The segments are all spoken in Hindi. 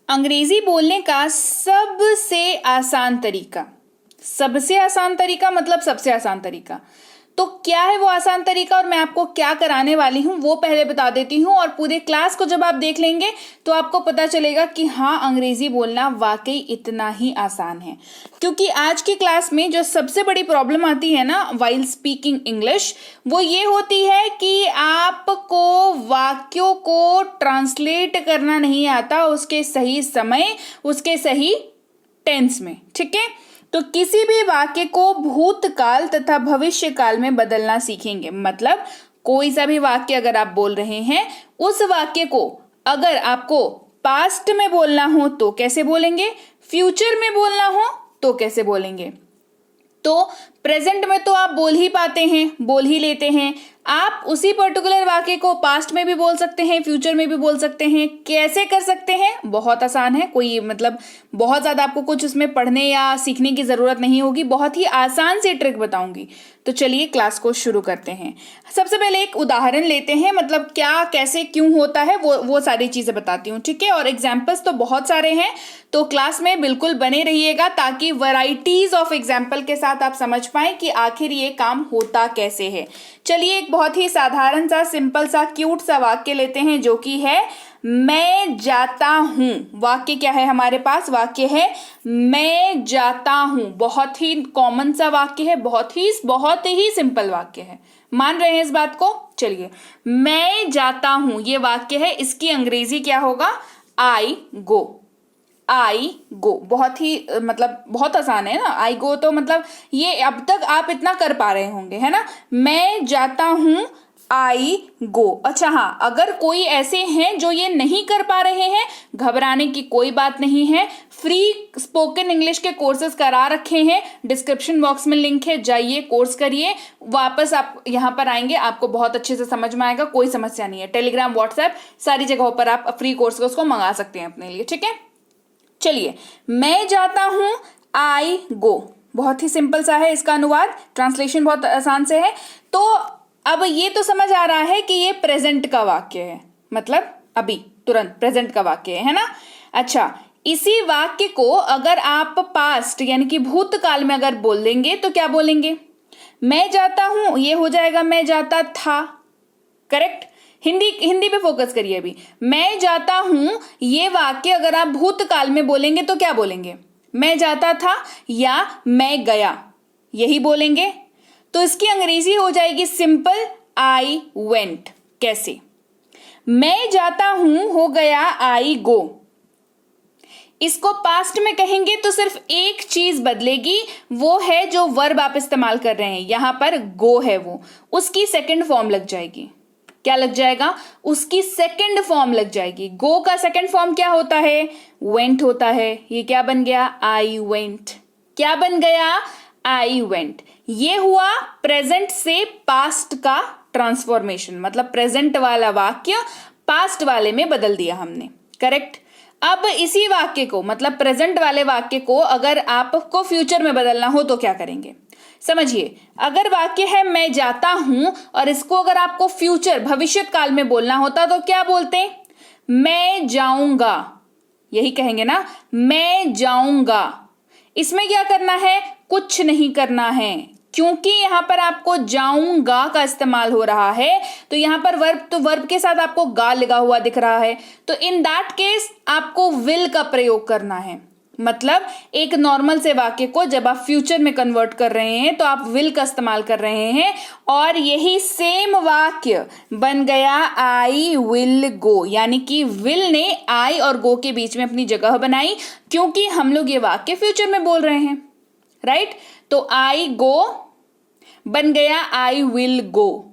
अंग्रेजी बोलने का सबसे आसान तरीका मतलब सबसे आसान तरीका। तो क्या है वो आसान तरीका और मैं आपको क्या कराने वाली हूँ वो पहले बता देती हूँ, और पूरे क्लास को जब आप देख लेंगे तो आपको पता चलेगा कि हाँ, अंग्रेजी बोलना वाकई इतना ही आसान है। क्योंकि आज की क्लास में जो सबसे बड़ी प्रॉब्लम आती है ना वाइल स्पीकिंग इंग्लिश, वो ये होती है कि आपको वाक्यों को ट्रांसलेट करना नहीं आता उसके सही समय, उसके सही टेंस में। ठीक है, तो किसी भी वाक्य को भूतकाल तथा भविष्य काल में बदलना सीखेंगे। मतलब कोई सा भी वाक्य अगर आप बोल रहे हैं, उस वाक्य को अगर आपको पास्ट में बोलना हो तो कैसे बोलेंगे, फ्यूचर में बोलना हो तो कैसे बोलेंगे। तो प्रेजेंट में तो आप बोल ही पाते हैं, बोल ही लेते हैं। आप उसी पर्टिकुलर वाक्य को पास्ट में भी बोल सकते हैं, फ्यूचर में भी बोल सकते हैं। कैसे कर सकते हैं, बहुत आसान है। कोई मतलब बहुत ज़्यादा आपको कुछ उसमें पढ़ने या सीखने की ज़रूरत नहीं होगी, बहुत ही आसान सी ट्रिक बताऊंगी। तो चलिए क्लास को शुरू करते हैं। सबसे पहले एक उदाहरण लेते हैं, मतलब क्या कैसे क्यों होता है वो सारी चीज़ें बताती हूँ। ठीक है, और एग्जाम्पल्स तो बहुत सारे हैं, तो क्लास में बिल्कुल बने रहिएगा ताकि वैरायटीज ऑफ एग्जाम्पल के साथ आप समझ पाएं कि आखिर ये काम होता कैसे है। चलिए एक बहुत ही साधारण सा, सिंपल सा, क्यूट सा वाक्य लेते हैं जो कि है मैं जाता हूं। वाक्य क्या है हमारे पास, वाक्य है मैं जाता हूं। बहुत ही कॉमन सा वाक्य है, बहुत ही सिंपल वाक्य है। मान रहे हैं इस बात को। चलिए, मैं जाता हूं ये वाक्य है, इसकी अंग्रेजी क्या होगा, आई गो। आई गो बहुत ही मतलब बहुत आसान है ना। आई गो तो मतलब ये अब तक आप इतना कर पा रहे होंगे, है ना। मैं जाता हूं, आई गो। अच्छा हाँ, अगर कोई ऐसे हैं जो ये नहीं कर पा रहे हैं, घबराने की कोई बात नहीं है। फ्री स्पोकन इंग्लिश के कोर्सेज करा रखे हैं, डिस्क्रिप्शन बॉक्स में लिंक है, जाइए कोर्स करिए, वापस आप यहाँ पर आएंगे, आपको बहुत अच्छे से समझ में आएगा, कोई समस्या नहीं है। टेलीग्राम, व्हाट्सएप सारी जगहों पर आप फ्री कोर्स को उसको मंगा सकते हैं अपने लिए। ठीक है, चलिए, मैं जाता हूं, आई गो। बहुत ही सिंपल सा है इसका अनुवाद, ट्रांसलेशन बहुत आसान से है। तो अब ये तो समझ आ रहा है कि ये प्रेजेंट का वाक्य है, मतलब अभी तुरंत प्रेजेंट का वाक्य है ना। अच्छा, इसी वाक्य को अगर आप पास्ट यानी कि भूतकाल में अगर बोल देंगे तो क्या बोलेंगे, मैं जाता हूं ये हो जाएगा मैं जाता था। करेक्ट, हिंदी पे फोकस करिए अभी। मैं जाता हूं ये वाक्य अगर आप भूतकाल में बोलेंगे तो क्या बोलेंगे, मैं जाता था या मैं गया, यही बोलेंगे। तो इसकी अंग्रेजी हो जाएगी सिंपल, आई वेंट। कैसे, मैं जाता हूं हो गया आई गो। इसको पास्ट में कहेंगे तो सिर्फ एक चीज बदलेगी, वो है जो वर्ब आप इस्तेमाल कर रहे हैं, यहां पर गो है वो, उसकी सेकंड फॉर्म लग जाएगी। क्या लग जाएगा, उसकी सेकंड फॉर्म लग जाएगी। गो का सेकंड फॉर्म क्या होता है, वेंट होता है। ये क्या बन गया, आई वेंट। क्या बन गया, आई वेंट। ये हुआ प्रेजेंट से पास्ट का ट्रांसफॉर्मेशन, मतलब प्रेजेंट वाला वाक्य पास्ट वाले में बदल दिया हमने। करेक्ट। अब इसी वाक्य को मतलब प्रेजेंट वाले वाक्य को अगर आपको फ्यूचर में बदलना हो तो क्या करेंगे, समझिए। अगर वाक्य है मैं जाता हूं और इसको अगर आपको फ्यूचर भविष्य काल में बोलना होता तो क्या बोलते, मैं जाऊंगा, यही कहेंगे ना, मैं जाऊंगा। इसमें क्या करना है, कुछ नहीं करना है, क्योंकि यहां पर आपको जाऊंगा का इस्तेमाल हो रहा है, तो यहां पर वर्ब, तो वर्ब के साथ आपको गा लगा हुआ दिख रहा है, तो इन दैट केस आपको विल का प्रयोग करना है। मतलब एक नॉर्मल से वाक्य को जब आप फ्यूचर में कन्वर्ट कर रहे हैं तो आप विल का इस्तेमाल कर रहे हैं, और यही सेम वाक्य बन गया आई विल गो, यानी कि विल ने आई और गो के बीच में अपनी जगह बनाई, क्योंकि हम लोग ये वाक्य फ्यूचर में बोल रहे हैं। राइट, तो आई गो बन गया आई विल गो,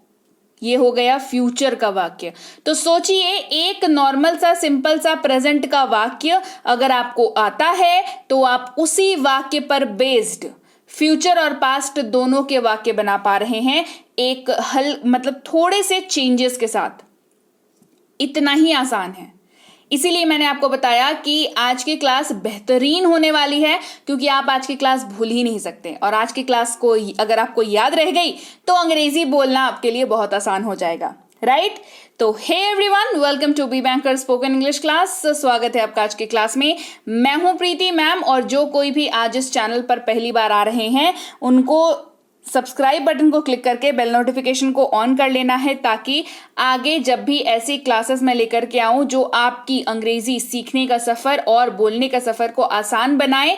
ये हो गया फ्यूचर का वाक्य। तो सोचिए, एक नॉर्मल सा सिंपल सा प्रेजेंट का वाक्य अगर आपको आता है तो आप उसी वाक्य पर बेस्ड फ्यूचर और पास्ट दोनों के वाक्य बना पा रहे हैं, एक मतलब थोड़े से चेंजेस के साथ। इतना ही आसान है। इसीलिए मैंने आपको बताया कि आज की क्लास बेहतरीन होने वाली है, क्योंकि आप आज की क्लास भूल ही नहीं सकते, और आज की क्लास को अगर आपको याद रह गई तो अंग्रेजी बोलना आपके लिए बहुत आसान हो जाएगा। राइट। तो hey everyone, welcome to B banker spoken English class. स्वागत है आपका आज की क्लास में। मैं हूं प्रीति मैम, और जो कोई भी आज इस चैनल पर पहली बार आ रहे हैं उनको सब्सक्राइब बटन को क्लिक करके बेल नोटिफिकेशन को ऑन कर लेना है, ताकि आगे जब भी ऐसी क्लासेस मैं लेकर के आऊं जो आपकी अंग्रेजी सीखने का सफर और बोलने का सफर को आसान बनाए,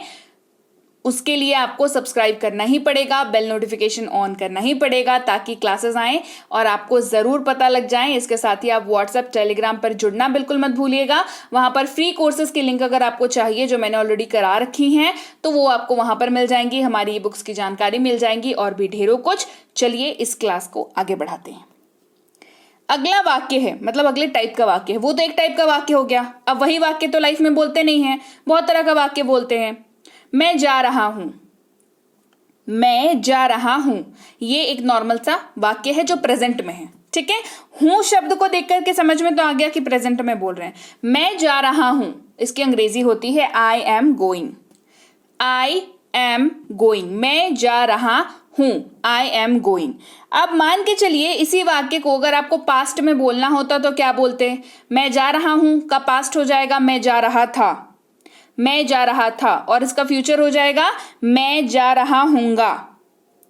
उसके लिए आपको सब्सक्राइब करना ही पड़ेगा, बेल नोटिफिकेशन ऑन करना ही पड़ेगा, ताकि क्लासेस आएं और आपको ज़रूर पता लग जाएं। इसके साथ ही आप व्हाट्सएप टेलीग्राम पर जुड़ना बिल्कुल मत भूलिएगा। वहां पर फ्री कोर्सेज की लिंक अगर आपको चाहिए, जो मैंने ऑलरेडी करा रखी हैं, तो वो आपको वहां पर मिल जाएंगी। हमारी ई बुक्स की जानकारी मिल जाएंगी और भी ढेरों कुछ। चलिए इस क्लास को आगे बढ़ाते हैं। अगला वाक्य है, मतलब अगले टाइप का वाक्य है। वो तो एक टाइप का वाक्य हो गया। अब वही वाक्य तो लाइफ में बोलते नहीं है, बहुत तरह का वाक्य बोलते हैं। मैं जा रहा हूं, मैं जा रहा हूं, ये एक नॉर्मल सा वाक्य है जो प्रेजेंट में है। ठीक है, हूं शब्द को देख करके समझ में तो आ गया कि प्रेजेंट में बोल रहे हैं। मैं जा रहा हूं, इसकी अंग्रेजी होती है I am going. I am going, मैं जा रहा हूं, आई एम गोइंग। अब मान के चलिए इसी वाक्य को अगर आपको पास्ट में बोलना होता तो क्या बोलते हैं? मैं जा रहा हूं का पास्ट हो जाएगा मैं जा रहा था, मैं जा रहा था, और इसका फ्यूचर हो जाएगा मैं जा रहा हूंगा।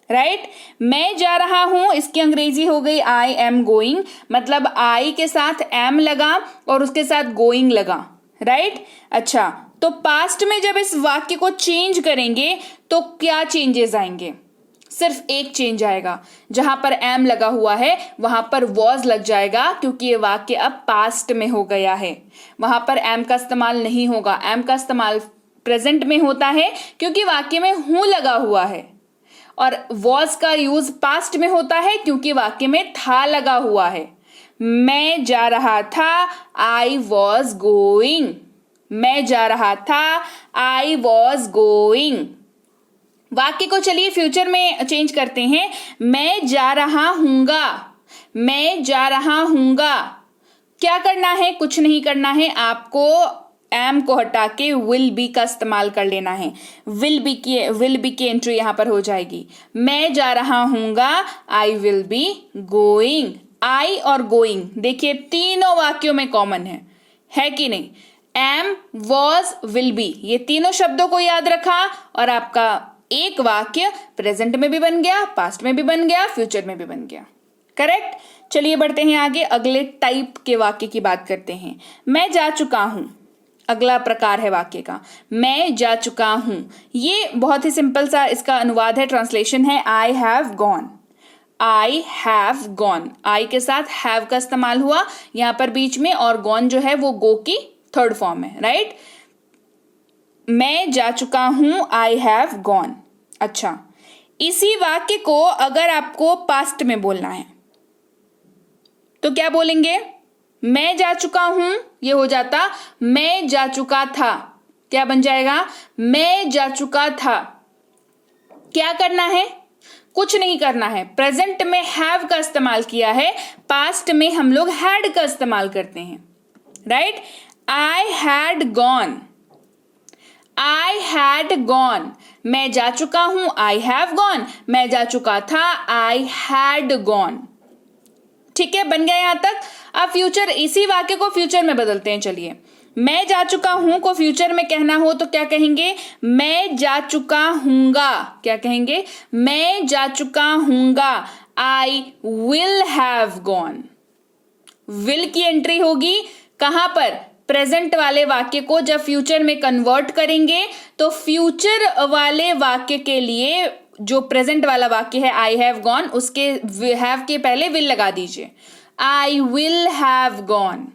राइट, मैं जा रहा हूं, इसकी अंग्रेजी हो गई आई एम गोइंग, मतलब आई के साथ एम लगा और उसके साथ गोइंग लगा। राइट, अच्छा, तो पास्ट में जब इस वाक्य को चेंज करेंगे तो क्या चेंजेस आएंगे? सिर्फ एक चेंज आएगा, जहां पर एम लगा हुआ है वहां पर वॉज लग जाएगा, क्योंकि ये वाक्य अब पास्ट में हो गया है। वहां पर एम का इस्तेमाल नहीं होगा। एम का इस्तेमाल प्रेजेंट में होता है क्योंकि वाक्य में हूं लगा हुआ है, और वॉज का यूज पास्ट में होता है क्योंकि वाक्य में था लगा हुआ है। मैं जा रहा था, आई वॉज गोइंग। मैं जा रहा था, आई वॉज गोइंग। वाक्य को चलिए फ्यूचर में चेंज करते हैं। मैं जा रहा हूंगा, मैं जा रहा हूंगा। क्या करना है? कुछ नहीं करना है, आपको एम को हटा के विल बी का इस्तेमाल कर लेना है। विल बी की एंट्री यहां पर हो जाएगी। मैं जा रहा हूंगा, आई विल बी गोइंग। आई और गोइंग देखिए तीनों वाक्यों में कॉमन है कि नहीं? एम, वॉज, विल बी, ये तीनों शब्दों को याद रखा और आपका एक वाक्य प्रेजेंट में भी बन गया, पास्ट में भी बन गया, फ्यूचर में भी बन गया। करेक्ट। चलिए बढ़ते हैं आगे, अगले टाइप के वाक्य की बात करते हैं। मैं जा चुका हूं, अगला प्रकार है वाक्य का। मैं जा चुका हूं, ये बहुत ही सिंपल सा इसका अनुवाद है, ट्रांसलेशन है I have gone. I have gone, I के साथ हैव का इस्तेमाल हुआ यहां पर बीच में, और गॉन जो है वो गो की थर्ड फॉर्म है। राइट, मैं जा चुका हूं, आई हैव गॉन। अच्छा, इसी वाक्य को अगर आपको पास्ट में बोलना है तो क्या बोलेंगे? मैं जा चुका हूं, ये हो जाता मैं जा चुका था। क्या बन जाएगा? मैं जा चुका था। क्या करना है? कुछ नहीं करना है। प्रेजेंट में हैव का इस्तेमाल किया है, पास्ट में हम लोग हैड का इस्तेमाल करते हैं। Right, I had gone, I had gone. मैं जा चुका हूं, आई हैव गॉन। मैं जा चुका था, आई हैड गॉन। ठीक है, बन गया यहां तक। अब फ्यूचर, इसी वाक्य को फ्यूचर में बदलते हैं। चलिए, मैं जा चुका हूं को फ्यूचर में कहना हो तो क्या कहेंगे? मैं जा चुका हूंगा। क्या कहेंगे? मैं जा चुका हूंगा, I will have gone. Will की एंट्री होगी कहां पर? प्रेजेंट वाले वाक्य को जब फ्यूचर में कन्वर्ट करेंगे तो फ्यूचर वाले वाक्य के लिए जो प्रेजेंट वाला वाक्य है आई हैव गॉन, उसके हैव के पहले विल लगा दीजिए। आई विल हैव गॉन।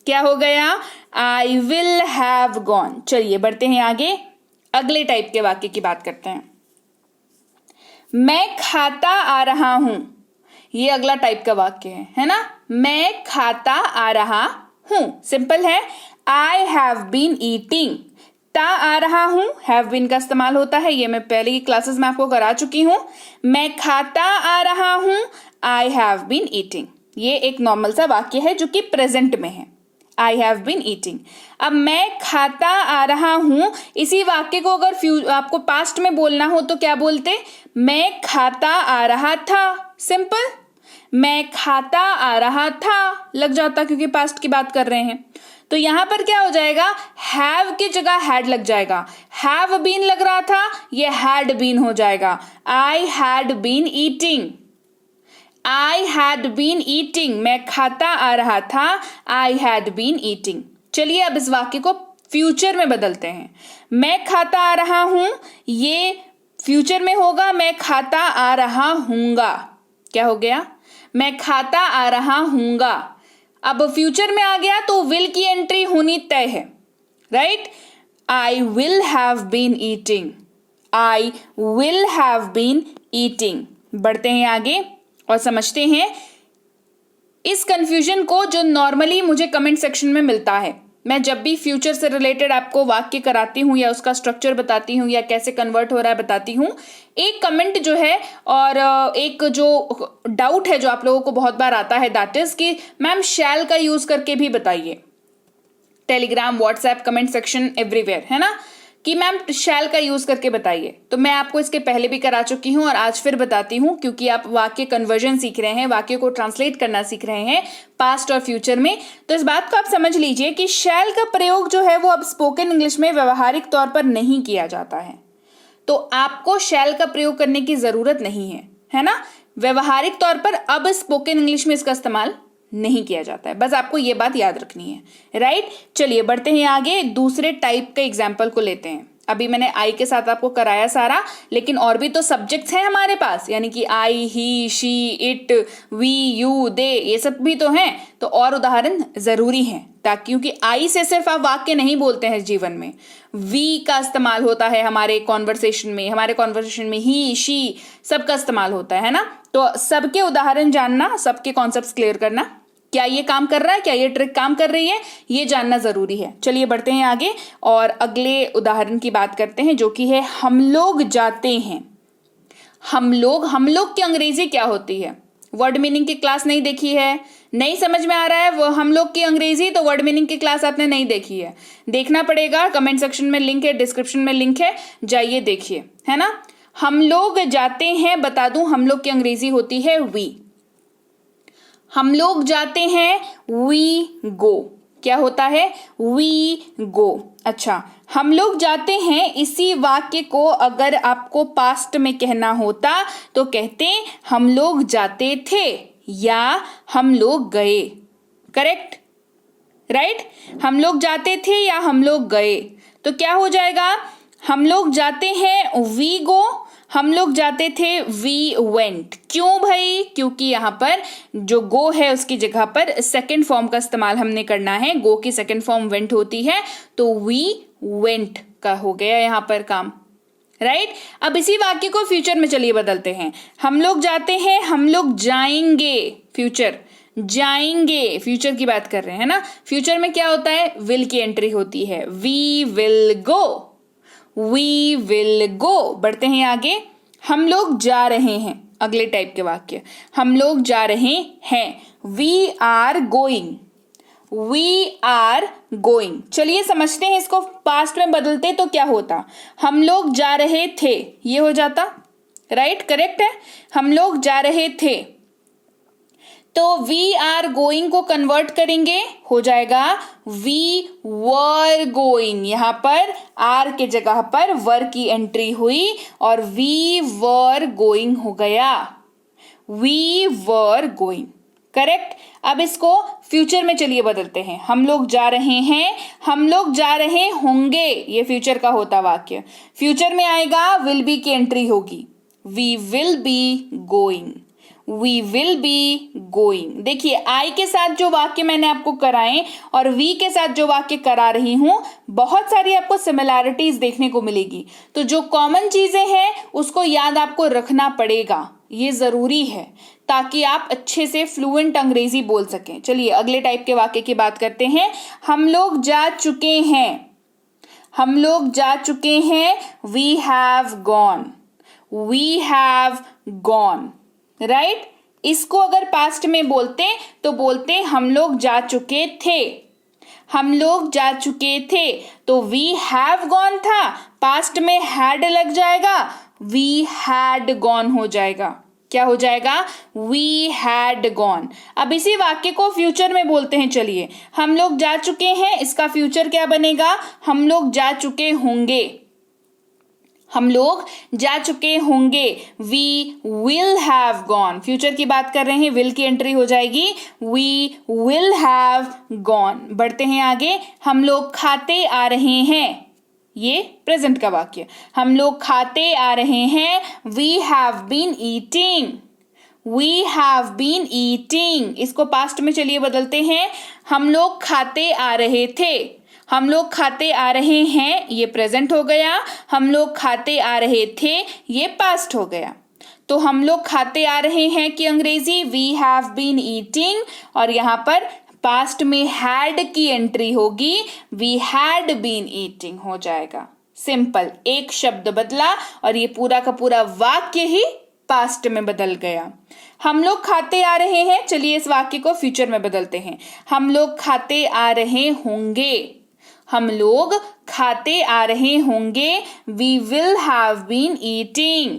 क्या हो गया? आई विल हैव गॉन। चलिए बढ़ते हैं आगे, अगले टाइप के वाक्य की बात करते हैं। मैं खाता आ रहा हूं, ये अगला टाइप का वाक्य है ना? मैं खाता आ रहा हूं, सिंपल है। आई हैव बीन ईटिंग, ता आ रहा हूं, हैव बीन का इस्तेमाल होता है, ये मैं पहले की क्लासेस में आपको करा चुकी हूं। मैं खाता आ रहा हूं, आई हैव बीन ईटिंग, ये एक नॉर्मल सा वाक्य है जो कि प्रेजेंट में है। I have been eating. अब मैं खाता आ रहा हूं, इसी वाक्य को अगर आपको पास्ट में बोलना हो तो क्या बोलते? मैं खाता आ रहा था। सिंपल, मैं खाता आ रहा था, लग जाता क्योंकि पास्ट की बात कर रहे हैं। तो यहां पर क्या हो जाएगा, हैव की जगह हैड लग जाएगा। हैव बीन लग रहा था, ये हैड बीन हो जाएगा। I had been eating, I had been eating, मैं खाता आ रहा था, आई हैड बीन ईटिंग। चलिए अब इस वाक्य को फ्यूचर में बदलते हैं। मैं खाता आ रहा हूं, ये फ्यूचर में होगा, मैं खाता आ रहा हूंगा। क्या हो गया, मैं खाता आ रहा हूंगा। अब फ्यूचर में आ गया तो विल की एंट्री होनी तय है, right. I will have been eating, I will have been eating. बढ़ते हैं आगे और समझते हैं इस कंफ्यूजन को जो नॉर्मली मुझे कमेंट सेक्शन में मिलता है। मैं जब भी फ्यूचर से रिलेटेड आपको वाक्य कराती हूँ या उसका स्ट्रक्चर बताती हूँ या कैसे कन्वर्ट हो रहा है बताती हूँ, एक कमेंट जो है और एक जो डाउट है जो आप लोगों को बहुत बार आता है, दैट इज कि मैम शैल का यूज करके भी बताइए। Telegram, WhatsApp, comment section everywhere, है ना, कि मैम शैल का यूज करके बताइए। तो मैं आपको इसके पहले भी करा चुकी हूं और आज फिर बताती हूं, क्योंकि आप वाक्य कन्वर्जन सीख रहे हैं, वाक्य को ट्रांसलेट करना सीख रहे हैं पास्ट और फ्यूचर में। तो इस बात को आप समझ लीजिए कि शैल का प्रयोग जो है वो अब स्पोकन इंग्लिश में व्यवहारिक तौर पर नहीं किया जाता है। तो आपको शैल का प्रयोग करने की जरूरत नहीं है ना। व्यवहारिक तौर पर अब स्पोकन इंग्लिश में इसका इस्तेमाल नहीं किया जाता है, बस आपको ये बात याद रखनी है, राइट। चलिए बढ़ते हैं आगे, दूसरे टाइप के एग्जाम्पल को लेते हैं। अभी मैंने आई के साथ आपको कराया सारा, लेकिन और भी तो सब्जेक्ट्स हैं हमारे पास, यानी कि आई, ही, शी, इट, वी, यू, दे, ये सब भी तो हैं। तो और उदाहरण जरूरी हैं, ताकि क्योंकि आई से सिर्फ आप वाक्य नहीं बोलते हैं जीवन में, वी का इस्तेमाल होता है हमारे कॉन्वर्सेशन में ही, शी, सबका इस्तेमाल होता है ना। तो सबके उदाहरण जानना, सबके कॉन्सेप्ट्स क्लियर करना, क्या ये काम कर रहा है, क्या ये ट्रिक काम कर रही है, ये जानना जरूरी है। चलिए बढ़ते हैं आगे और अगले उदाहरण की बात करते हैं, जो कि है हम लोग जाते हैं। हम लोग की अंग्रेजी क्या होती है? वर्ड मीनिंग की क्लास नहीं देखी है, नहीं समझ में आ रहा है वो हम लोग की अंग्रेजी, तो वर्ड मीनिंग की क्लास आपने नहीं देखी है, देखना पड़ेगा। कमेंट सेक्शन में लिंक है, डिस्क्रिप्शन में लिंक है, जाइए देखिए, है ना। हम लोग जाते हैं, बता दूं हम लोग की अंग्रेजी होती है वी। हम लोग जाते हैं, वी गो। क्या होता है? We go. अच्छा, हम लोग जाते हैं, इसी वाक्य को अगर आपको पास्ट में कहना होता तो कहते हम लोग जाते थे या हम लोग गए। Correct, right. हम लोग जाते थे या हम लोग गए, तो क्या हो जाएगा? हम लोग जाते हैं, वी गो। हम लोग जाते थे, वी वेंट। क्यों भाई? क्योंकि यहाँ पर जो गो है उसकी जगह पर सेकंड फॉर्म का इस्तेमाल हमने करना है। गो की सेकंड फॉर्म वेंट होती है, तो वी वेंट का हो गया यहाँ पर काम, राइट। अब इसी वाक्य को फ्यूचर में चलिए बदलते हैं। हम लोग जाते हैं, हम लोग जाएंगे। फ्यूचर, जाएंगे, फ्यूचर की बात कर रहे हैं ना। फ्यूचर में क्या होता है? विल की एंट्री होती है, we will go, we will go. बढ़ते हैं आगे, हम लोग जा रहे हैं। अगले टाइप के वाक्य, हम लोग जा रहे हैं, we are going, we are going. चलिए समझते हैं इसको पास्ट में बदलते तो क्या होता। हम लोग जा रहे थे, ये हो जाता, राइट, करेक्ट है। हम लोग जा रहे थे, तो वी आर गोइंग को कन्वर्ट करेंगे, हो जाएगा वी वर गोइंग। यहां पर आर के जगह पर वर की एंट्री हुई और वी वर गोइंग हो गया, वी वर गोइंग, करेक्ट। अब इसको फ्यूचर में चलिए बदलते हैं। हम लोग जा रहे हैं, हम लोग जा रहे होंगे, ये फ्यूचर का होता वाक्य। फ्यूचर में आएगा, विल बी की एंट्री होगी, we will be going, we will be going. देखिए, आई के साथ जो वाक्य मैंने आपको कराए और वी के साथ जो वाक्य करा रही हूं, बहुत सारी आपको सिमिलैरिटीज देखने को मिलेगी। तो जो कॉमन चीजें हैं उसको याद आपको रखना पड़ेगा, ये जरूरी है, ताकि आप अच्छे से फ्लुएंट अंग्रेजी बोल सकें। चलिए अगले टाइप के वाक्य की बात करते हैं। हम लोग जा चुके हैं, हम लोग जा चुके हैं, we have gone, we have gone, right. इसको अगर पास्ट में बोलते तो बोलते हम लोग जा चुके थे, हम लोग जा चुके थे, तो वी हैव गॉन था, पास्ट में हैड लग जाएगा, वी हैड गॉन हो जाएगा। क्या हो जाएगा? We had gone। अब इसी वाक्य को फ्यूचर में बोलते हैं। चलिए, हम लोग जा चुके हैं, इसका फ्यूचर क्या बनेगा? हम लोग जा चुके होंगे। हम लोग जा चुके होंगे। We will have gone। Future की बात कर रहे हैं, will की एंट्री हो जाएगी We will have gone। बढ़ते हैं आगे। हम लोग खाते आ रहे हैं, ये प्रेजेंट का वाक्य। हम लोग खाते आ रहे हैं। We have been eating। We have been eating। इसको पास्ट में चलिए बदलते हैं। हम लोग खाते आ रहे थे। हम लोग खाते आ रहे हैं, ये प्रेजेंट हो गया। हम लोग खाते आ रहे थे, ये पास्ट हो गया। तो हम लोग खाते आ रहे हैं कि अंग्रेजी We have been eating, और यहाँ पर पास्ट में had की एंट्री होगी, We had been eating हो जाएगा। सिंपल, एक शब्द बदला और ये पूरा का पूरा वाक्य ही पास्ट में बदल गया। हम लोग खाते आ रहे हैं, चलिए इस वाक्य को फ्यूचर में बदलते हैं। हम लोग खाते आ रहे होंगे। हम लोग खाते आ रहे होंगे। We will have been eating।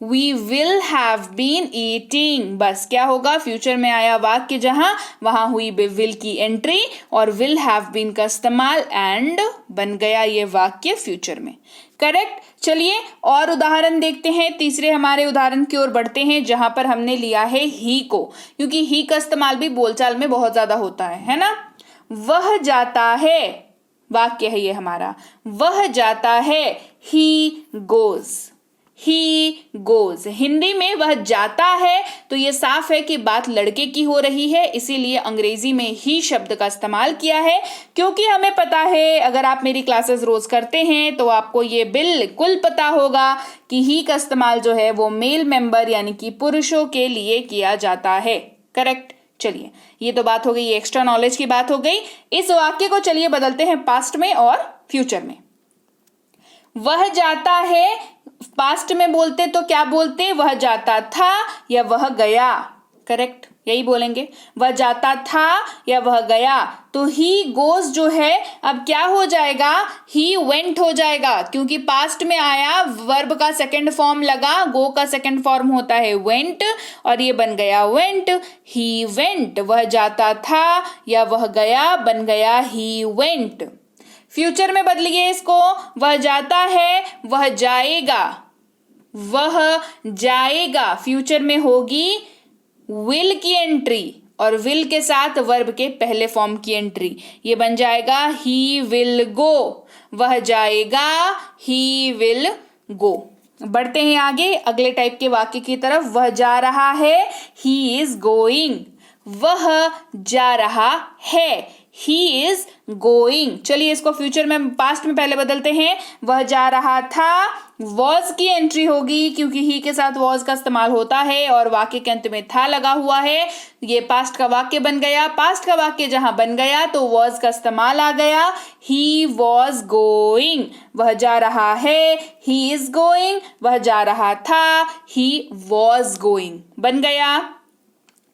We will have been eating। बस क्या होगा? फ्यूचर में आया वाक्य जहां, वहां हुई will की एंट्री और will have been का इस्तेमाल एंड बन गया ये वाक्य फ्यूचर में। करेक्ट। चलिए और उदाहरण देखते हैं। तीसरे हमारे उदाहरण की ओर बढ़ते हैं, जहां पर हमने लिया है ही को, क्योंकि ही का इस्तेमाल भी बोलचाल में बहुत ज्यादा होता है ना। वह जाता है, वाक्य है ये हमारा। वह जाता है। He goes। He goes। Hindi में वह जाता है, तो ये साफ है कि बात लड़के की हो रही है, इसीलिए अंग्रेजी में ही शब्द का इस्तेमाल किया है। क्योंकि हमें पता है, अगर आप मेरी क्लासेस रोज करते हैं तो आपको ये बिल्कुल पता होगा कि ही का इस्तेमाल जो है वो मेल मेंबर यानी कि पुरुषों के लिए किया जाता है। करेक्ट। चलिए, ये तो बात हो गई, एक्स्ट्रा नॉलेज की बात हो गई। इस वाक्य को चलिए बदलते हैं पास्ट में और फ्यूचर में। वह जाता है, पास्ट में बोलते तो क्या बोलते? वह जाता था या वह गया। करेक्ट, यही बोलेंगे। वह जाता था या वह गया। तो ही गोज जो है, अब क्या हो जाएगा? ही वेंट हो जाएगा, क्योंकि पास्ट में आया, वर्ब का सेकंड फॉर्म लगा, गो का सेकंड फॉर्म होता है वेंट, और ये बन गया वेंट। He went. वह जाता था या वह गया, बन गया ही वेंट। फ्यूचर में बदलिए इसको। वह जाता है, वह जाएगा। वह जाएगा। फ्यूचर में होगी विल की एंट्री और विल के साथ वर्ब के पहले फॉर्म की एंट्री, ये बन जाएगा ही विल गो। वह जाएगा, ही विल गो। बढ़ते हैं आगे अगले टाइप के वाक्य की तरफ। वह जा रहा है, ही इज गोइंग। वह जा रहा है, ही इज गोइंग। चलिए इसको फ्यूचर में, पास्ट में पहले बदलते हैं। वह जा रहा था, वॉज की एंट्री होगी, क्योंकि ही के साथ वॉज का इस्तेमाल होता है और वाक्य के अंत में था लगा हुआ है, ये पास्ट का वाक्य बन गया। पास्ट का वाक्य जहां बन गया तो वॉज का इस्तेमाल आ गया। He was going. वह जा रहा है, ही इज गोइंग। वह जा रहा था, ही वॉज गोइंग। बन गया।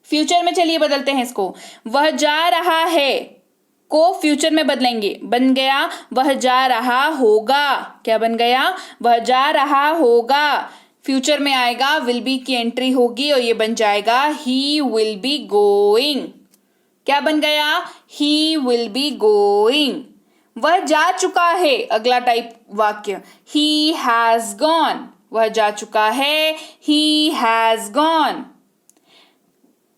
फ्यूचर में चलिए बदलते हैं इसको। वह जा रहा है को फ्यूचर में बदलेंगे, बन गया वह जा रहा होगा। क्या बन गया? वह जा रहा होगा। फ्यूचर में आएगा, विल बी की एंट्री होगी और ये बन जाएगा ही विल बी गोइंग। क्या बन गया? He will be going. वह जा चुका है, अगला टाइप वाक्य, ही हैज गॉन। वह जा चुका है, ही हैज गॉन।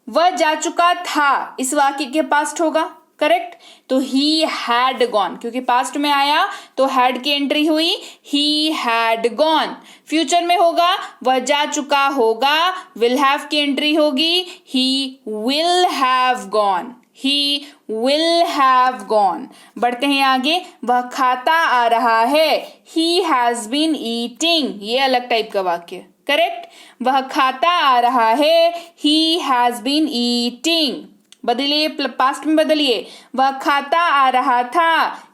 वह जा चुका था, इस वाक्य के पास्ट होगा। करेक्ट। तो ही हैड गॉन, क्योंकि पास्ट में आया तो हैड की एंट्री हुई, ही हैड गॉन। फ्यूचर में होगा, वह जा चुका होगा, विल हैव की एंट्री होगी, ही will have gone. He will have gone. बढ़ते हैं आगे। वह खाता आ रहा है, ही हैज बीन ईटिंग। ये अलग टाइप का वाक्य। करेक्ट। वह खाता आ रहा है, ही हैज बीन ईटिंग। बदलिए, पास्ट में बदलिए। वह खाता आ रहा था,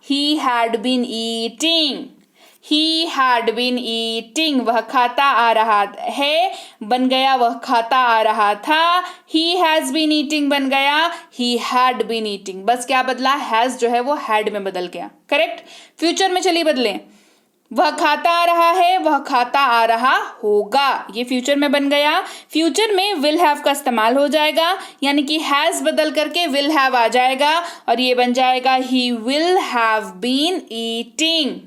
he had been eating. He had been eating. वह खाता आ रहा है, बन गया वह खाता आ रहा था। ही हैज बीन ईटिंग बन गया ही हैड बीन ईटिंग। बस क्या बदला? हैज जो है वो हैड में बदल गया। करेक्ट। फ्यूचर में चलिए बदलें। वह खाता आ रहा है, वह खाता आ रहा होगा, ये फ्यूचर में बन गया। फ्यूचर में विल हैव का इस्तेमाल हो जाएगा, यानी कि हैज बदल करके विल हैव आ जाएगा और ये बन जाएगा he will have been eating.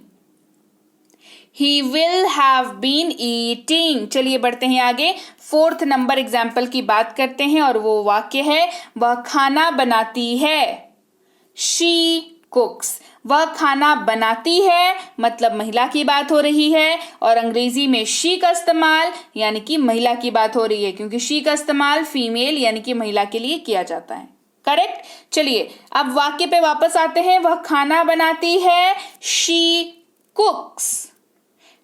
He will have been eating. चलिए बढ़ते हैं आगे, 4th नंबर एग्जाम्पल की बात करते हैं और वो वाक्य है वह खाना बनाती है। शी कुक्स। वह खाना बनाती है मतलब महिला की बात हो रही है और अंग्रेजी में शी का इस्तेमाल यानी कि महिला की बात हो रही है, क्योंकि शी का इस्तेमाल फीमेल यानी कि महिला के लिए किया जाता है। करेक्ट। चलिए अब वाक्य पे वापस आते हैं। वह खाना बनाती है, शी कुक्स।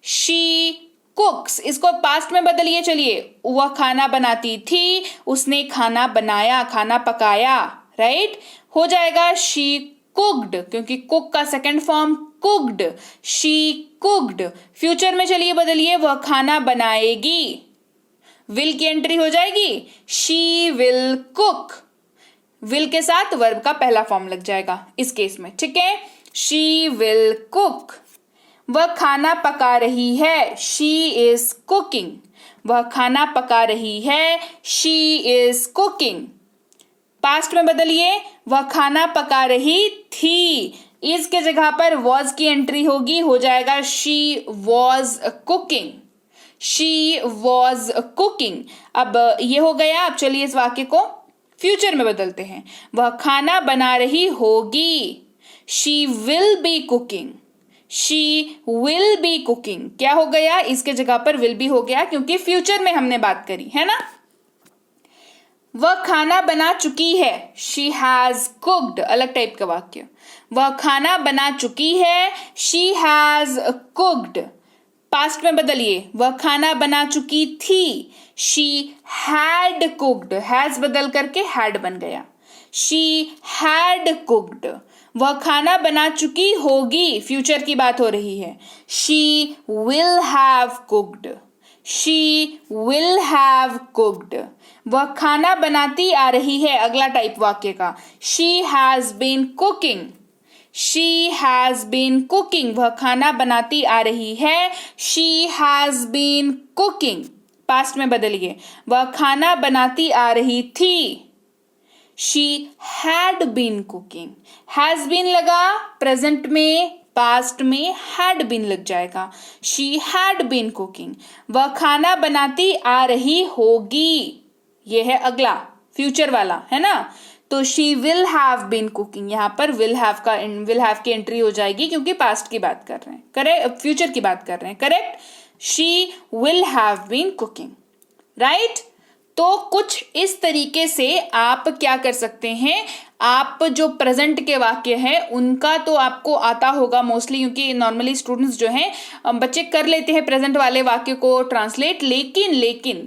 शी कुक्स, इसको पास्ट में बदलिए। चलिए, वह खाना बनाती थी, उसने खाना बनाया, खाना पकाया, राइट। हो जाएगा शी कुक्ड, क्योंकि कुक का second form cooked, she cooked. Future में चलिए बदलिए, वह खाना बनाएगी, विल की एंट्री हो जाएगी, शी विल कुक। विल के साथ वर्ब का पहला फॉर्म लग जाएगा इस केस में, ठीक है। She will cook. वह खाना पका रही है, शी इज कुकिंग। वह खाना पका रही है, शी इज कुकिंग। पास्ट में बदलिए, वह खाना पका रही थी, इज के जगह पर वॉज की एंट्री होगी, हो जाएगा she was cooking. She was cooking. अब ये हो गया। अब चलिए इस वाक्य को फ्यूचर में बदलते हैं। वह खाना बना रही होगी, she will be cooking. She will be cooking. क्या हो गया, इसके जगह पर विल बी हो गया क्योंकि फ्यूचर में हमने बात करी है ना। वह खाना बना चुकी है, शी हैज कुक्ड। अलग टाइप का वाक्य। वह खाना बना चुकी है, शी हैज कुक्ड। पास्ट में बदलिए, वह खाना बना चुकी थी, शी हैड कुक्ड। हैज बदल करके हैड बन गया, शी हैड कुक्ड। वह खाना बना चुकी होगी, फ्यूचर की बात हो रही है, she will have cooked. She will have cooked. वह खाना बनाती आ रही है, अगला टाइप वाक्य का, she has been cooking. She has been cooking. वह खाना बनाती आ रही है, she has been cooking. Past में बदलिए, वह खाना बनाती आ रही थी, she had been cooking. Has been लगा प्रेजेंट में, पास्ट में हैड बीन लग जाएगा, शी हैड बीन कुकिंग। वह खाना बनाती आ रही होगी, ये है अगला फ्यूचर वाला, है ना। तो she will have been cooking, यहाँ पर विल हैव की एंट्री हो जाएगी क्योंकि पास्ट की बात कर रहे हैं, करेक्ट, फ्यूचर की बात कर रहे हैं, correct. She will have been cooking, right. तो कुछ इस तरीके से आप क्या कर सकते हैं, आप जो प्रेजेंट के वाक्य हैं उनका तो आपको आता होगा मोस्टली, क्योंकि नॉर्मली स्टूडेंट्स जो हैं बच्चे कर लेते हैं प्रेजेंट वाले वाक्य को ट्रांसलेट, लेकिन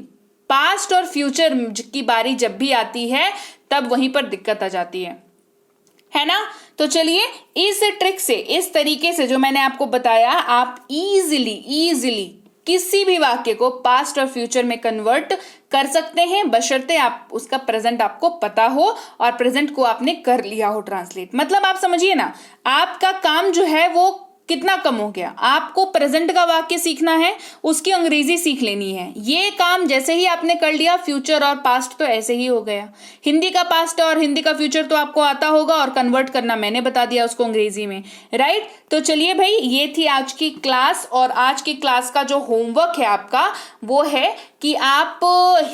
पास्ट और फ्यूचर की बारी जब भी आती है तब वहीं पर दिक्कत आ जाती है ना। तो चलिए इस ट्रिक से, इस तरीके से जो मैंने आपको बताया, आप इजीली किसी भी वाक्य को पास्ट और फ्यूचर में कन्वर्ट कर सकते हैं, बशर्ते आप उसका प्रेजेंट आपको पता हो और प्रेजेंट को आपने कर लिया हो ट्रांसलेट। मतलब आप समझिए ना, आपका काम जो है वो कितना कम हो गया। आपको प्रेजेंट का वाक्य सीखना है, उसकी अंग्रेजी सीख लेनी है। ये काम जैसे ही आपने कर लिया, फ्यूचर और पास्ट तो ऐसे ही हो गया। हिंदी का पास्ट और हिंदी का फ्यूचर तो आपको आता होगा और कन्वर्ट करना मैंने बता दिया उसको अंग्रेजी में, राइट। तो चलिए भाई, ये थी आज की क्लास। और आज की क्लास का जो होमवर्क है आपका वो है कि आप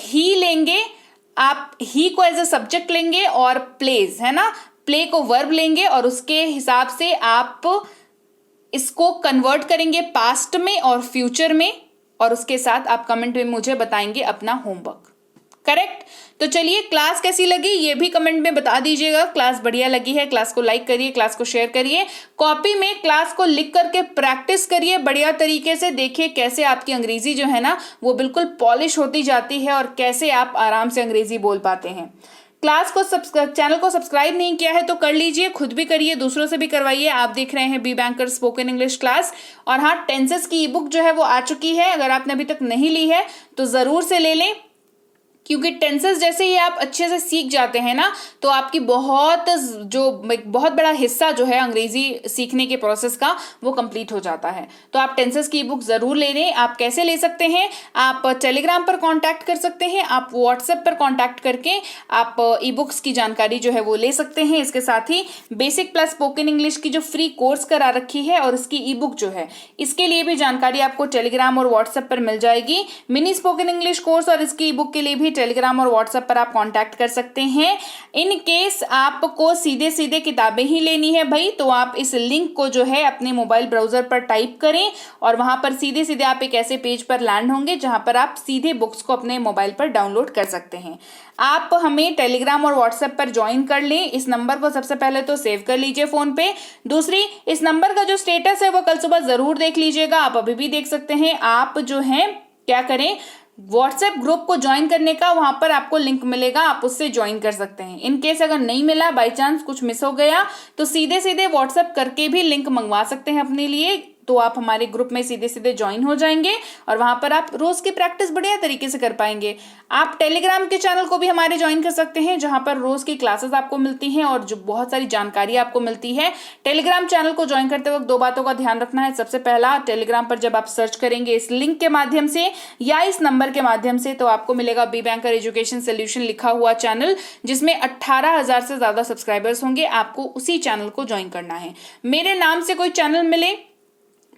ही लेंगे, आप ही को एज ए सब्जेक्ट लेंगे और प्लेज, है ना, प्ले को वर्ब लेंगे और उसके हिसाब से आप इसको कन्वर्ट करेंगे पास्ट में और फ्यूचर में, और उसके साथ आप कमेंट में मुझे बताएंगे अपना होमवर्क, करेक्ट। तो चलिए, क्लास कैसी लगी ये भी कमेंट में बता दीजिएगा। क्लास बढ़िया लगी है, क्लास को लाइक करिए, क्लास को शेयर करिए, कॉपी में क्लास को लिख करके प्रैक्टिस करिए बढ़िया तरीके से। देखिए कैसे आपकी अंग्रेजी जो है ना वो बिल्कुल पॉलिश होती जाती है और कैसे आप आराम से अंग्रेजी बोल पाते हैं। क्लास को चैनल को सब्सक्राइब नहीं किया है तो कर लीजिए, खुद भी करिए, दूसरों से भी करवाइए। आप देख रहे हैं B banker spoken English class. और हाँ, टेंसेस की ई बुक जो है वो आ चुकी है, अगर आपने अभी तक नहीं ली है तो जरूर से ले लें। क्योंकि टेंसेस जैसे ही आप अच्छे से सीख जाते हैं ना, तो आपकी बहुत बड़ा हिस्सा जो है अंग्रेजी सीखने के प्रोसेस का वो कंप्लीट हो जाता है। तो आप टेंसेस की ई बुक जरूर ले लें। आप कैसे ले सकते हैं? आप टेलीग्राम पर कांटेक्ट कर सकते हैं, आप व्हाट्सएप पर कांटेक्ट करके आप ई बुक्स की जानकारी जो है वो ले सकते हैं। इसके साथ ही बेसिक प्लस स्पोकन इंग्लिश की जो फ्री कोर्स करा रखी है और इसकी ई बुक जो है, इसके लिए भी जानकारी आपको टेलीग्राम और व्हाट्सएप पर मिल जाएगी। मिनी स्पोकन इंग्लिश कोर्स और इसकी ई बुक के लिए भी टेलीग्राम और व्हाट्सएप पर आप कांटेक्ट कर सकते हैं। इन केस आपको सीधे सीधे किताबें ही लेनी है भाई, तो आप इस लिंक को जो है अपने मोबाइल ब्राउजर पर टाइप करें और वहां पर सीधे सीधे आप एक ऐसे पेज पर लैंड होंगे जहां पर आप सीधे बुक्स को अपने मोबाइल पर डाउनलोड कर सकते हैं। आप हमें टेलीग्राम और व्हाट्सएप पर ज्वाइन कर लें। इस नंबर को सबसे पहले तो सेव कर लीजिए फोन पे। दूसरी, इस नंबर का जो स्टेटस है वो कल सुबह जरूर देख लीजिएगा। आप अभी भी देख सकते हैं। आप जो है क्या करें, व्हाट्सएप ग्रुप को ज्वाइन करने का वहां पर आपको लिंक मिलेगा, आप उससे ज्वाइन कर सकते हैं। इन केस अगर नहीं मिला, बाई चांस कुछ मिस हो गया, तो सीधे सीधे व्हाट्सएप करके भी लिंक मंगवा सकते हैं अपने लिए। तो आप हमारे ग्रुप में सीधे सीधे ज्वाइन हो जाएंगे और वहां पर आप रोज की प्रैक्टिस बढ़िया तरीके से कर पाएंगे। आप टेलीग्राम के चैनल को भी हमारे ज्वाइन कर सकते हैं, जहां पर रोज की क्लासेस आपको मिलती हैं और जो बहुत सारी जानकारी आपको मिलती है। टेलीग्राम चैनल को ज्वाइन करते वक्त 2 बातों का ध्यान रखना है। सबसे पहला, टेलीग्राम पर जब आप सर्च करेंगे इस लिंक के माध्यम से या इस नंबर के माध्यम से, तो आपको मिलेगा बी बैंकर एजुकेशन सोल्यूशन लिखा हुआ चैनल, जिसमें 18,000 से ज्यादा सब्सक्राइबर्स होंगे। आपको उसी चैनल को ज्वाइन करना है। मेरे नाम से कोई चैनल मिले,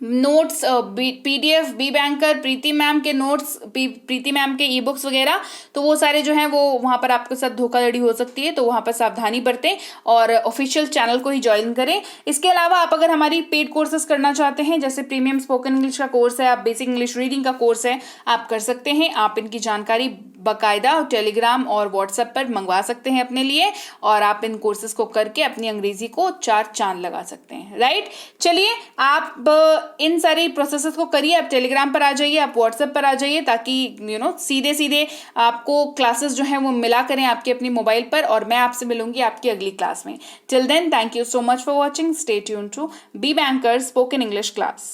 नोट्स, पीडीएफ, बी बैंकर, प्रीति मैम के नोट्स, प्रीति मैम के ई बुक्स वगैरह, तो वो सारे जो हैं वो वहां पर आपके साथ धोखाधड़ी हो सकती है, तो वहां पर सावधानी बरतें और ऑफिशियल चैनल को ही ज्वाइन करें। इसके अलावा आप अगर हमारी पेड कोर्सेज करना चाहते हैं, जैसे प्रीमियम स्पोकन इंग्लिश का कोर्स है, आप बेसिक इंग्लिश रीडिंग का कोर्स है, आप कर सकते हैं। आप इनकी जानकारी बाकायदा टेलीग्राम और व्हाट्सएप पर मंगवा सकते हैं अपने लिए, और आप इन कोर्सेज को करके अपनी अंग्रेजी को 4 चांद लगा सकते हैं। राइट, चलिए आप इन सारी प्रोसेसेस को करिए। आप टेलीग्राम पर आ जाइए, आप व्हाट्सएप पर आ जाइए, ताकि सीधे सीधे आपको क्लासेस जो है वो मिला करें आपकी अपनी मोबाइल पर, और मैं आपसे मिलूंगी आपकी अगली क्लास में। Till then, thank you so much for watching. Stay tuned to B banker spoken English class.